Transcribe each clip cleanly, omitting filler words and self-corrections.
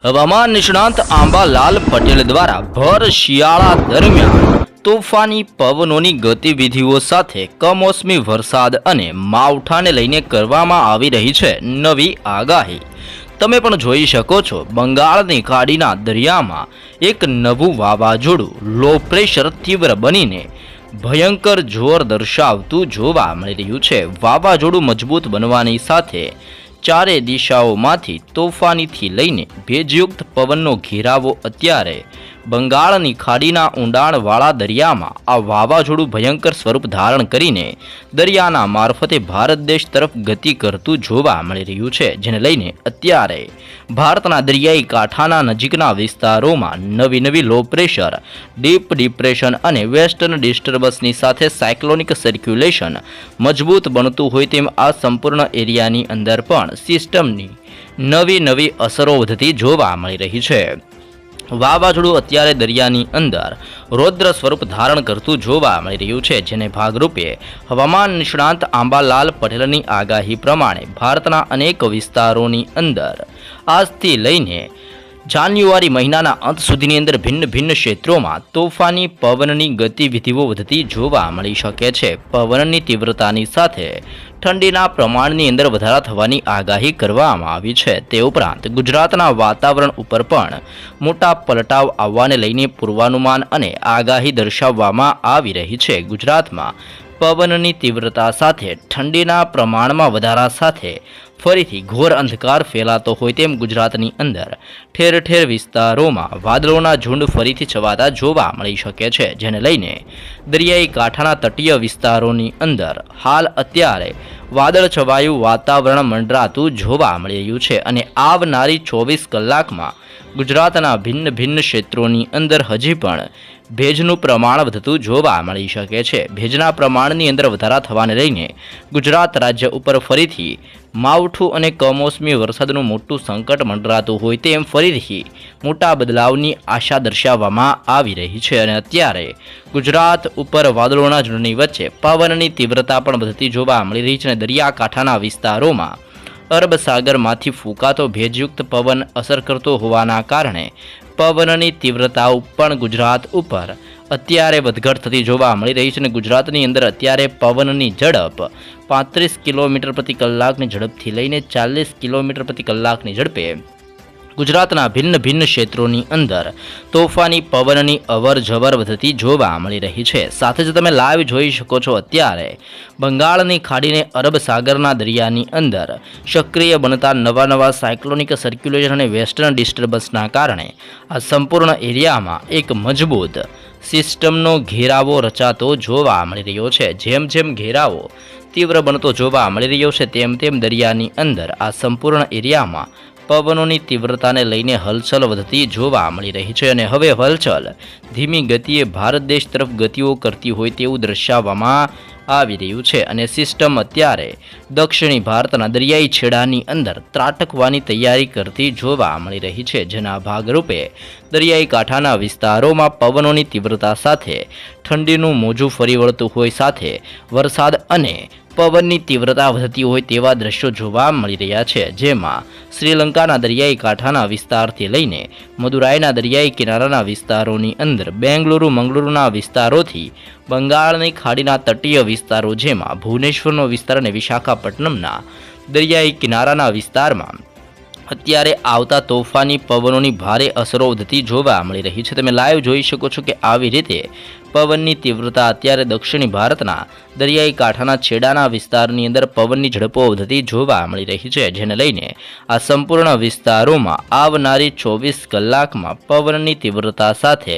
હવામાન નિષ્ણાંત આંબાલાલ પટેલ દ્વારા ભર શિયાળા દરમિયાન તોફાની પવનોની ગતિવિધિઓ સાથે કમોસમી વરસાદ અને માવઠાને લઈને કરવામાં આવી રહી છે નવી આગાહી। તમે પણ જોઈ શકો છો, બંગાળની ખાડીના દરિયામાં એક નવું વાવાઝોડું લો પ્રેશર તીવ્ર બનીને ભયંકર જોર દર્શાવતું જોવા મળી રહ્યું છે। વાવાઝોડું મજબૂત બનવાની સાથે ચારે દિશાઓમાંથી તોફાનીથી લઈને ભેજયુક્ત પવનનો ઘેરાવો અત્યારે બંગાળની ખાડીના ઊંડાણવાળા દરિયામાં આ વાવાઝોડું ભયંકર સ્વરૂપ ધારણ કરીને દરિયાના મારફતે ભારત દેશ તરફ ગતિ કરતું જોવા મળી રહ્યું છે, જેને લઈને અત્યારે ભારતના દરિયાઈ કાંઠાના નજીકના વિસ્તારોમાં નવી લો પ્રેશર, ડીપ ડિપ્રેશન અને વેસ્ટર્ન ડિસ્ટર્બન્સની સાથે સાયક્લોનિક સર્ક્યુલેશન મજબૂત બનતું હોય તેમ આ સંપૂર્ણ એરિયાની અંદર પણ સિસ્ટમની નવી અસરો વધતી જોવા મળી રહી છે। વાવાઝોડું અત્યારે દરિયાની અંદર રૌદ્ર સ્વરૂપ ધારણ કરતું જોવા મળી રહ્યું છે, જેને ભાગરૂપે હવામાન નિષ્ણાંત આંબાલાલ પટેલની આગાહી પ્રમાણે ભારતના અનેક વિસ્તારોની અંદર આજથી લઈને જાન્યુઆરી મહિનાના અંત સુધીની અંદર ભિન્ન ક્ષેત્રોમાં તોફાની પવનની ગતિવિધિઓ વધતી જોવા મળી શકે છે। પવનની તીવ્રતાની સાથે ઠંડીના પ્રમાણની અંદર વધારા થવાની આગાહી કરવામાં આવી છે। તે ઉપરાંત ગુજરાતના વાતાવરણ ઉપર પણ મોટા પલટાવ આવવાને લઈને પૂર્વાનુમાન અને આગાહી દર્શાવવામાં આવી રહી છે। ગુજરાતમાં પવનની તીવ્રતા સાથે ઠંડીના પ્રમાણમાં વધારા સાથે ફરીથી ઘોર અંધકાર ફેલાતો હોય તેમ ગુજરાતની અંદર ઠેર વિસ્તારોમાં વાદળોના ઝુંડ ફરીથી છવાતા જોવા મળી શકે છે, જેને લઈને દરિયાઈ કાંઠાના તટીય વિસ્તારોની અંદર હાલ અત્યારે વાદળ છવાયું વાતાવરણ મંડરાતું જોવા મળી રહ્યું છે અને આવનારી 24 કલાકમાં ગુજરાતના ભિન્ન ક્ષેત્રોની અંદર હજી પણ ભેજનું પ્રમાણ વધતું જોવા મળી શકે છે। ભેજના પ્રમાણની અંદર વધારા થવાને લઈને ગુજરાત રાજ્ય ઉપર ફરીથી માવઠું અને કમોસમી વરસાદનું મોટું સંકટ મંડરાતું હોય તેમ ફરીથી મોટા બદલાવની આશા દર્શાવવામાં આવી રહી છે અને અત્યારે ગુજરાત ઉપર વાદળોના ઝુંડની વચ્ચે પવનની તીવ્રતા પણ વધતી જોવા મળી રહી છે અને દરિયાકાંઠાના વિસ્તારોમાં અરબ સાગરમાંથી ફૂંકાતો ભેજયુક્ત પવન અસર કરતો હોવાના કારણે પવનની તીવ્રતા પણ ગુજરાત ઉપર અત્યારે વધઘટ થતી જોવા મળી રહી છે અને ગુજરાતની અંદર અત્યારે પવનની ઝડપ 35 કિલોમીટર પ્રતિ કલાકની ઝડપથી લઈને 40 કિલોમીટર પ્રતિ કલાકની ઝડપે ગુજરાતના ભિન્ન ક્ષેત્રોની અંદર તોફાની પવનની અવર જવર વધતી જોવા મળી રહી છે। સાથે જ તમે લાઈવ જોઈ શકો છો, અત્યારે બંગાળની ખાડીને અરબ સાગરના દરિયાની અંદર સક્રિય બનતા નવા સાયક્લોનિક સર્ક્યુલેશન અને વેસ્ટર્ન ડિસ્ટર્બન્સના કારણે આ સંપૂર્ણ એરિયામાં એક મજબૂત સિસ્ટમનો ઘેરાવો રચાતો જોવા મળી રહ્યો છે। જેમ ઘેરાવો તીવ્ર બનતો જોવા મળી રહ્યો છે તેમ દરિયાની અંદર આ સંપૂર્ણ એરિયામાં પવનોની તીવ્રતાને લઈને હલચલ વધતી જોવા મળી રહી છે અને હવે હલચલ ધીમી ગતિએ ભારત દેશ તરફ ગતિઓ કરતી હોય તેવું દર્શાવવામાં આવી રહ્યું છે અને સિસ્ટમ અત્યારે દક્ષિણી ભારતના દરિયાઈ છેડાની અંદર ત્રાટકવાની તૈયારી કરતી જોવા મળી રહી છે, જેના ભાગરૂપે દરિયાઈ કાંઠાના વિસ્તારોમાં પવનોની તીવ્રતા સાથે ઠંડીનું મોજું ફરી વળતું હોય સાથે વરસાદ અને પવનની તીવ્રતા વધતી હોય તેવા દ્રશ્યો જોવા મળી રહ્યા છે, જેમાં શ્રીલંકાના દરિયાઈ કાંઠાના વિસ્તારથી લઈને મદુરાઈના દરિયાઈ કિનારાના વિસ્તારોની અંદર મંગલુરુના વિસ્તારોથી બંગાળની ખાડીના તટીય વિસ્તારો, જેમાં ભુવનેશ્વરનો વિસ્તાર અને વિશાખાપટ્ટનમના દરિયાઈ કિનારાના વિસ્તારમાં અત્યારે આવતા તોફાની પવનોની ભારે અસરો વધતી જોવા મળી રહી છે। તમે લાઈવ જોઈ શકો છો કે આવી રીતે પવનની તીવ્રતા અત્યારે દક્ષિણી ભારતના દરિયાઈ કાંઠાના છેડાના વિસ્તારની અંદર પવનની ઝડપો વધતી જોવા મળી રહી છે, જેને લઈને આ સંપૂર્ણ વિસ્તારોમાં આવનારી 24 કલાકમાં પવનની તીવ્રતા સાથે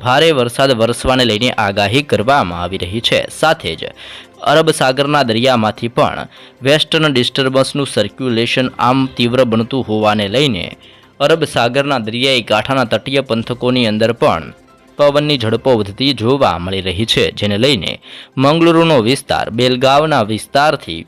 ભારે વરસાદ વરસવાને લઈને આગાહી કરવામાં આવી રહી છે। સાથે જ અરબ સાગરના દરિયામાંથી પણ વેસ્ટર્ન ડિસ્ટર્બન્સનું સર્ક્યુલેશન આમ તીવ્ર બનતું હોવાને લઈને અરબ સાગરના દરિયાઈ કાંઠાના તટીય પંથકોની અંદર પણ પવનની ઝડપો વધતી જોવા મળી રહી છે, જેને લઈને મંગલુરુનો વિસ્તાર, બેલગાવના વિસ્તારથી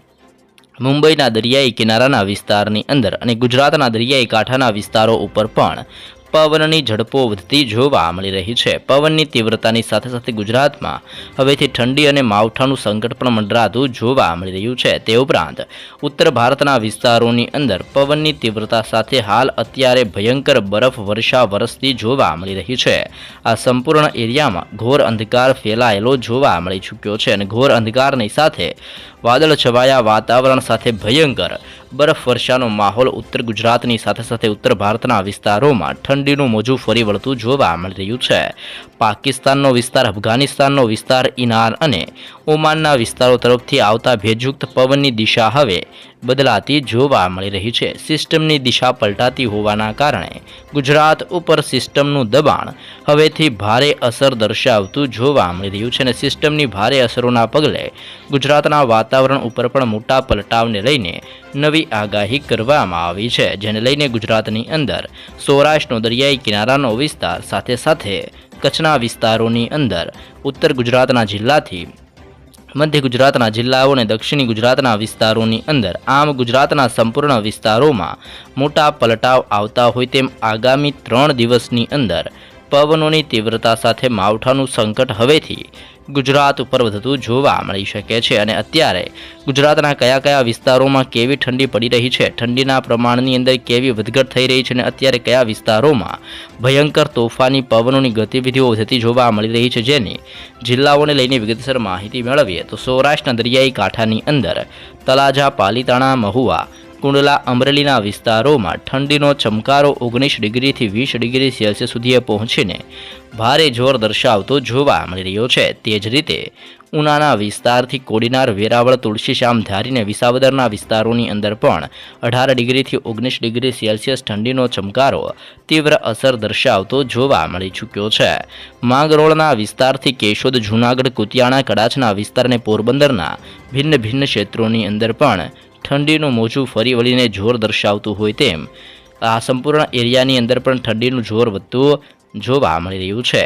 મુંબઈના દરિયાઈ કિનારાના વિસ્તારની અંદર અને ગુજરાતના દરિયાઈ કાંઠાના વિસ્તારો ઉપર પણ પવનની ઝડપો વધતી જોવા મળી રહી છે। પવનની તીવ્રતાની સાથે સાથે ગુજરાતમાં હવેથી ઠંડી અને માવઠાનું સંકટ પણ મંડરાતું જોવા મળી રહ્યું છે। તે ઉપરાંત ઉત્તર ભારતના વિસ્તારોની અંદર પવનની તીવ્રતા સાથે હાલ અત્યારે ભયંકર બરફ વર્ષા વરસતી જોવા મળી રહી છે। આ સંપૂર્ણ એરિયામાં ઘોર અંધકાર ફેલાયેલો જોવા મળી ચૂક્યો છે અને ઘોર અંધકારની સાથે વાદળ છવાયા વાતાવરણ સાથે ભયંકર બરફ વર્ષાનો માહોલ ઉત્તર ગુજરાતની સાથે સાથે ઉત્તર ભારતના વિસ્તારોમાં ઠંડીનું મોજું ફરી વળતું જોવા મળી રહ્યું છે। પાકિસ્તાનનો વિસ્તાર, અફઘાનિસ્તાનનો વિસ્તાર, ઈરાન અને ઓમાનના વિસ્તારો તરફથી આવતા ભેજયુક્ત પવનની દિશા હવે બદલાતી જોવા મળી રહી છે। સિસ્ટમની દિશા પલટાતી હોવાના કારણે ગુજરાત ઉપર સિસ્ટમનું દબાણ હવેથી ભારે અસર દર્શાવતું જોવા મળી રહ્યું છે અને સિસ્ટમની ભારે અસરોના પગલે ગુજરાતના વાતાવરણ ઉપર પણ મોટા પલટાવને લઈને નવી આગાહી કરવામાં આવી છે, જેને લઈને ગુજરાતની અંદર સૌરાષ્ટ્રનો દરિયાઈ કિનારાનો વિસ્તાર સાથે સાથે કચ્છના વિસ્તારોની અંદર ઉત્તર ગુજરાતના જિલ્લાથી મધ્ય ગુજરાતના જિલ્લાઓ અને દક્ષિણી ગુજરાતના વિસ્તારોની અંદર આમ ગુજરાતના સંપૂર્ણ વિસ્તારોમાં મોટા પલટાવ આવતા હોય તેમ આગામી 3 દિવસની અંદર પવનોની તીવ્રતા સાથે માવઠાનું સંકટ હવેથી ગુજરાત ઉપર વધતું જોવા મળી શકે છે અને અત્યારે ગુજરાતના કયા કયા વિસ્તારોમાં કેવી ઠંડી પડી રહી છે, ઠંડીના પ્રમાણની અંદર કેવી વધઘટ થઈ રહી છે અને અત્યારે કયા વિસ્તારોમાં ભયંકર તોફાની પવનોની ગતિવિધિઓ વધતી જોવા મળી રહી છે, જેની જિલ્લાઓને લઈને વિગતસર માહિતી મેળવીએ તો સૌરાષ્ટ્રના દરિયાઈ કાંઠાની અંદર તળાજા, પાલીતાણા, મહુવા, કુંડલા, અમરેલીના વિસ્તારોમાં ઠંડીનો ચમકારો 19 ડિગ્રીથી 20 ડિગ્રી સેલ્સિયસ સુધી પહોંચીને ભારે જોર દર્શાવતો જોવા મળી રહ્યો છે। તે જ રીતે ઉનાના વિસ્તારથી કોડીનાર, વેરાવળ, તુલસીશ્યામ, ધારીને વિસાવદરના વિસ્તારોની અંદર પણ 18 ડિગ્રીથી 19 ડિગ્રી સેલ્સિયસ ઠંડીનો ચમકારો તીવ્ર અસર દર્શાવતો જોવા મળી ચૂક્યો છે। માંગરોળના વિસ્તારથી કેશોદ, જૂનાગઢ, કુતિયાણા, કડાચના વિસ્તાર અને પોરબંદરના ભિન્ન ક્ષેત્રોની અંદર પણ ઠંડીનું મોજું ફરી વળીને જોર દર્શાવતું હોય તેમ આ સંપૂર્ણ એરિયાની અંદર પણ ઠંડીનું જોર વધતું જોવા મળી રહ્યું છે।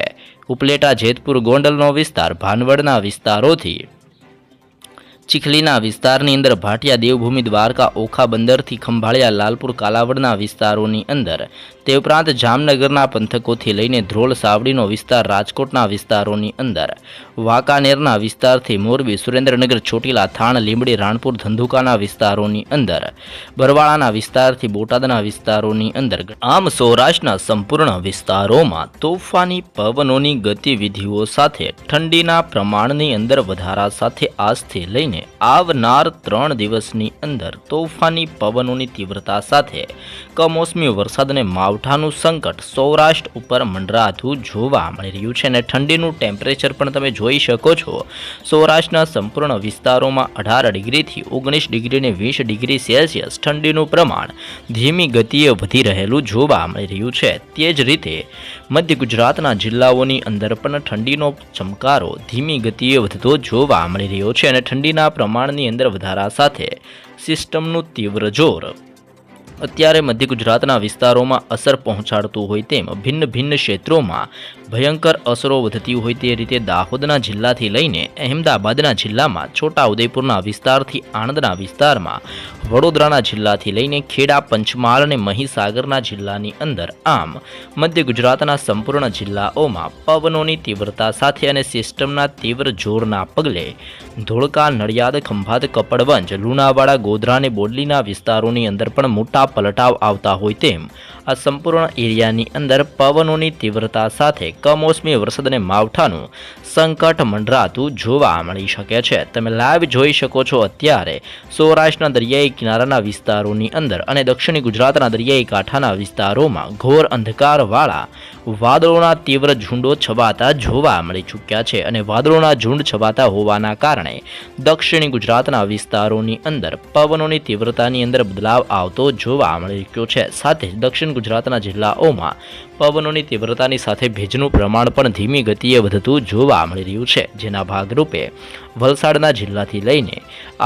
ઉપલેટા, જેતપુર, ગોંડલનો વિસ્તાર, ભાનવડના વિસ્તારોથી ચીખલીના વિસ્તારની અંદર ભાટિયા, દેવભૂમિ, દ્વારકા, ઓખા બંદરથી ખંભાળિયા, લાલપુર, કાલાવડના વિસ્તારોની અંદર તે ઉપરાંત જામનગરના પંથકોથી લઈને ધ્રોલ, સાવડીનો વિસ્તાર, રાજકોટના વિસ્તારોની અંદર વાંકાનેરના વિસ્તારથી મોરબી, સુરેન્દ્રનગર, ચોટીલા, થાણ, લીંબડી, રાણપુર, ધંધુકાના વિસ્તારોની અંદર બરવાળાના વિસ્તારથી બોટાદના વિસ્તારોની અંદર આમ સૌરાષ્ટ્રના સંપૂર્ણ વિસ્તારોમાં તોફાની પવનોની ગતિવિધિઓ સાથે ઠંડીના પ્રમાણની અંદર વધારા સાથે આજથી લઈને આવનાર 3 દિવસની અંદર તોફાની પવનોની તીવ્રતા સાથે કમોસમી વરસાદ અને માવઠાનું સંકટ સૌરાષ્ટ્ર ઉપર મંડરાતું જોવા મળી રહ્યું છે અને ઠંડીનું ટેમ્પરેચર પણ તમે જોઈ શકો છો। સૌરાષ્ટ્રના સંપૂર્ણ વિસ્તારોમાં 18 ડિગ્રીથી 19 ડિગ્રી અને 20 ડિગ્રી સેલ્સિયસ ઠંડીનું પ્રમાણ ધીમી ગતિએ વધી રહેલું જોવા મળી રહ્યું છે। તે જ રીતે મધ્ય ગુજરાતના જિલ્લાઓની અંદર પણ ઠંડીનો ચમકારો ધીમી ગતિએ વધતો જોવા મળી રહ્યો છે અને ઠંડીના પ્રમાણની અંદર વધારા સાથે સિસ્ટમનું તીવ્ર જોર અત્યારે મધ્ય ગુજરાતના વિસ્તારોમાં અસર પહોંચાડતું હોય તેમ ભિન્ન ક્ષેત્રોમાં ભયંકર અસરો વધતી હોય તે રીતે દાહોદના જિલ્લાથી લઈને અહેમદાબાદના જિલ્લામાં, છોટાઉદેપુરના વિસ્તારથી આણંદના વિસ્તારમાં, વડોદરાના જિલ્લાથી લઈને ખેડા, પંચમહાલ અને મહીસાગરના જિલ્લાની અંદર આમ મધ્ય ગુજરાતના સંપૂર્ણ જિલ્લાઓમાં પવનોની તીવ્રતા સાથે અને સિસ્ટમના તીવ્ર જોરના પગલે ધોળકા, નડિયાદ, ખંભાત, કપડવંજ, લુણાવાડા, ગોધરા અને બોડલીના વિસ્તારોની અંદર પણ મોટા પલટાવ આવતા હોય તેમ આ સંપૂર્ણ એરિયાની અંદર પવનોની તીવ્રતા સાથે કમોસમી વરસાદ અને માવઠાનું સંકટ મંડરાતું જોવા મળી શકે છે। તમે લાઈવ જોઈ શકો છો અત્યારે સૌરાષ્ટ્રના દરિયાઈ કિનારાના વિસ્તારોની અંદર અને દક્ષિણી ગુજરાતના દરિયાઈ કાંઠાના વિસ્તારોમાં ઘોર અંધકારવાળા વાદળોના તીવ્ર ઝુંડો છવાતા જોવા મળી ચૂક્યા છે અને વાદળોના ઝુંડ છવાતા હોવાના કારણે દક્ષિણી ગુજરાતના વિસ્તારોની અંદર પવનોની તીવ્રતાની અંદર બદલાવ આવતો જોવા મળી રહ્યો છે। સાથે જ દક્ષિણ ગુજરાતના જિલ્લાઓમાં પવનોની તીવ્રતાની સાથે ભેજનું પ્રમાણ પણ ધીમી ગતિએ વધતું જોવા મળી રહ્યું છે, જેના ભાગરૂપે વલસાડના જિલ્લાથી લઈને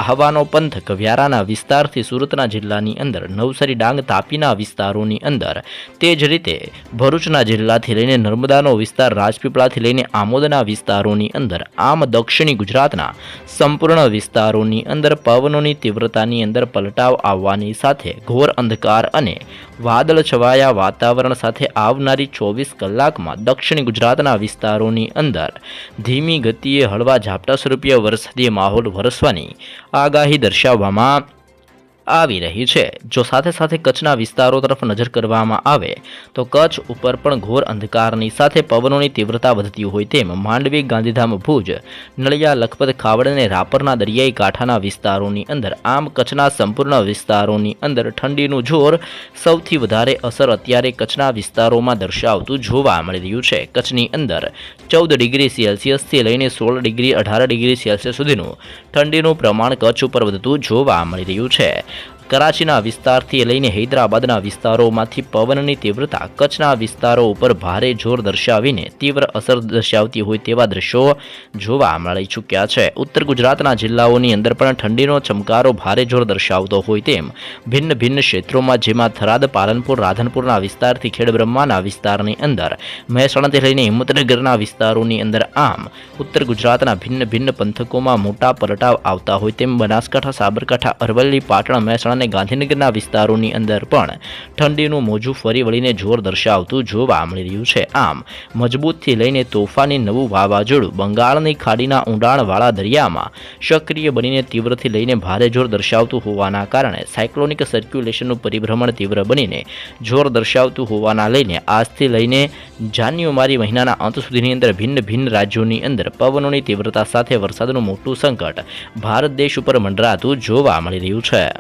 આહવાનો પંથક, વ્યારાના વિસ્તારથી સુરતના જિલ્લાની અંદર, નવસારી, ડાંગ, તાપીના વિસ્તારોની અંદર, તે જ રીતે ભરૂચના જિલ્લાથી લઈને નર્મદાનો વિસ્તાર, રાજપીપળાથી લઈને આમોદના વિસ્તારોની અંદર, આમ દક્ષિણી ગુજરાતના સંપૂર્ણ વિસ્તારોની અંદર પવનોની તીવ્રતાની અંદર પલટાવ આવવાની સાથે ઘોર અંધકાર અને વાદળ છવાયા વાતાવરણ સાથે આવનારી 24 કલાકમાં દક્ષિણ ગુજરાતના વિસ્તારોની અંદર ધીમી ગતિએ હળવા ઝાપટા સ્વરૂપીય વરસાદી માહોલ વરસવાની આગાહી દર્શાવવામાં આવી રહી છે। જો સાથે સાથે કચ્છના વિસ્તારો તરફ નજર કરવામાં આવે તો કચ્છ ઉપર પણ ઘોર અંધકારની સાથે પવનોની તીવ્રતા વધતી હોય તેમ માંડવી, ગાંધીધામ, ભુજ, નળિયા, લખપત, ખાવડ અને રાપરના દરિયાઈ કાંઠાના વિસ્તારોની અંદર, આમ કચ્છના સંપૂર્ણ વિસ્તારોની અંદર ઠંડીનું જોર સૌથી વધારે અસર અત્યારે કચ્છના વિસ્તારોમાં દર્શાવતું જોવા મળી રહ્યું છે। કચ્છની અંદર 14 ડિગ્રી સેલ્સિયસથી લઈને 16 ડિગ્રી 18 ડિગ્રી સેલ્સિયસ સુધીનું ઠંડીનું પ્રમાણ કચ્છ ઉપર વધતું જોવા મળી રહ્યું છે। કરાચીના વિસ્તારથી લઈને હૈદરાબાદના વિસ્તારોમાંથી પવનની તીવ્રતા કચ્છના વિસ્તારો ઉપર ભારે જોર દર્શાવીને તીવ્ર અસર દર્શાવતી હોય તેવા દ્રશ્યો જોવા મળી ચૂક્યા છે। ઉત્તર ગુજરાતના જિલ્લાઓની અંદર પણ ઠંડીનો ચમકારો ભારે જોર દર્શાવતો હોય તેમ ભિન્ન ભિન્ન ક્ષેત્રોમાં, જેમાં થરાદ, પાલનપુર, રાધનપુરના વિસ્તારથી ખેડબ્રહ્માના વિસ્તારની અંદર, મહેસાણાથી લઈને હિંમતનગરના વિસ્તારોની અંદર, આમ ઉત્તર ગુજરાતના ભિન્ન ભિન્ન પંથકોમાં મોટા પલટાવ આવતા હોય તેમ બનાસકાંઠા, સાબરકાંઠા, અરવલ્લી, પાટણ, મહેસાણા અને ગાંધીનગરના વિસ્તારોની અંદર પણ ઠંડીનું મોજું ફરી વળીને જોર દર્શાવતું જોવા મળી રહ્યું છે। આમ મજબૂતથી લઈને તોફાની નવું વાવાઝોડું બંગાળની ખાડીના ઊંડાણવાળા દરિયામાં સક્રિય બનીને તીવ્રથી લઈને ભારે જોર દર્શાવતું હોવાના કારણે સાયક્લોનિક સર્ક્યુલેશનનું પરિભ્રમણ તીવ્ર બનીને જોર દર્શાવતું હોવાના લઈને આજથી લઈને જાન્યુઆરી મહિનાના અંત સુધીની અંદર ભિન્ન ભિન્ન રાજ્યોની અંદર પવનોની તીવ્રતા સાથે વરસાદનું મોટું સંકટ ભારત દેશ ઉપર મંડરાતું જોવા મળી રહ્યું છે।